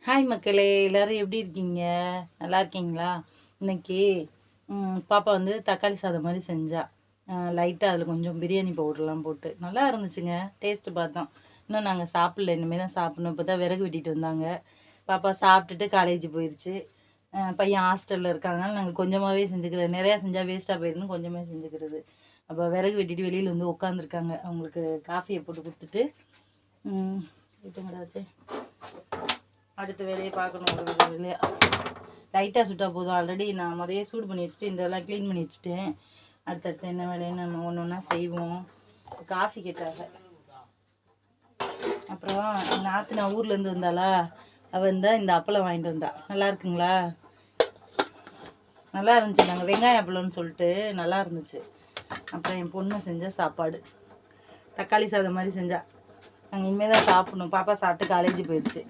Hi மக்களே, எல்லாரும் எப்படி இருக்கீங்க? நல்லா இருக்கீங்களா? இன்னைக்கு பாப்பா வந்து தக்காளி சாதம் மாதிரி செஞ்சா. லைட்டாக அதில் கொஞ்சம் பிரியாணி பவுடர்லாம் போட்டு நல்லா இருந்துச்சுங்க. டேஸ்ட்டு பார்த்தோம். இன்னும் நாங்கள் சாப்பிடல, இனிமேல் தான் சாப்பிடணும். இப்போ தான் விறகு வெட்டிட்டு வந்தாங்க. பாப்பா சாப்பிட்டுட்டு காலேஜ் போயிடுச்சு. பையன் ஹாஸ்டலில் இருக்காங்க. நாங்கள் கொஞ்சமாகவே செஞ்சுக்கிறது. நிறையா செஞ்சால் வேஸ்ட்டாக போயிடுன்னு கொஞ்சமாக செஞ்சுக்கிறது. அப்போ விறகு வெட்டிட்டு வெளியில் வந்து உட்காந்துருக்காங்க. அவங்களுக்கு காஃபியை போட்டு கொடுத்துட்டு இப்போங்கடாச்சு அடுத்த வேலையை பார்க்கணும். ஒரு வேலையாக லைட்டாக சுட்டால் போதும். ஆல்ரெடி நான் முறையே சூடு பண்ணி வச்சுட்டு இதெல்லாம் க்ளீன் பண்ணி வச்சுட்டேன். அடுத்தடுத்து என்ன வேலைன்னு நம்ம ஒன்று ஒன்றா செய்வோம். காஃபி கேட்டாங்க. அப்புறம் நாற்று நான் ஊர்லேருந்து வந்தாளா, அவள் இருந்தால் இந்த அப்பளம் வாங்கிட்டு வந்தா. நல்லா இருக்குங்களா? நல்லா இருந்துச்சு. நாங்கள் வெங்காய அப்பளம்னு சொல்லிட்டு நல்லா இருந்துச்சு. அப்புறம் என் பொண்ணு செஞ்ச சாப்பாடு தக்காளி சாதம் மாதிரி செஞ்சா. நாங்கள் இனிமேல் தான் சாப்பிடணும். பாப்பா சாப்பிட்டு காலேஜ் போயிடுச்சு.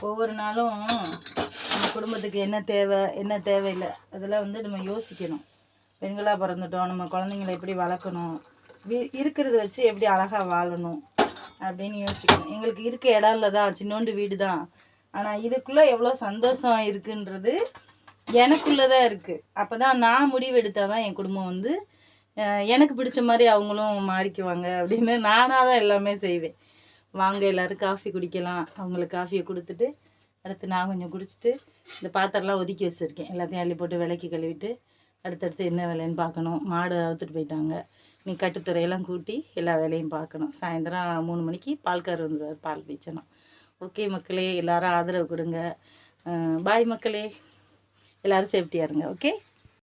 ஒவ்வொரு நாளும் நம்ம குடும்பத்துக்கு என்ன தேவை என்ன தேவையில்லை அதெல்லாம் வந்து நம்ம யோசிக்கணும். பெண்களாக பிறந்துட்டோம், நம்ம குழந்தைங்களை எப்படி வளர்க்கணும், இருக்கிறத வச்சு எப்படி அழகாக வாழணும் அப்படின்னு யோசிக்கணும். எங்களுக்கு இருக்க இடம் இல்லை தான், சின்னோண்டு வீடு தான். ஆனால் இதுக்குள்ளே எவ்வளோ சந்தோஷம் இருக்குன்றது எனக்குள்ளே தான் இருக்குது. அப்போ தான் நான் முடிவு எடுத்தால் தான் என் குடும்பம் வந்து எனக்கு பிடிச்ச மாதிரி அவங்களும் மாறிக்குவாங்க அப்படின்னு நானாக தான் எல்லாமே செய்வேன். வாங்க எல்லோரும் காஃபி குடிக்கலாம். அவங்களுக்கு காஃபியை கொடுத்துட்டு அடுத்து நான் கொஞ்சம் குடிச்சிட்டு இந்த பாத்திரம்லாம் ஒதுக்கி வச்சுருக்கேன். எல்லாத்தையும் அள்ளி போட்டு விளக்கி கழுவிட்டு அடுத்தடுத்து என்ன வேலைன்னு பார்க்கணும். மாடு அவுத்துட்டு போயிட்டாங்க. நீ கட்டுத்துறையெல்லாம் கூட்டி எல்லா வேலையும் பார்க்கணும். சாயந்தரம் 3 மணிக்கு பால்கார் வந்து பால் பீச்சணும். ஓகே மக்களே, எல்லோரும் ஆதரவு கொடுங்க. பாய் மக்களே, எல்லோரும் சேஃப்டியாக இருங்க. ஓகே.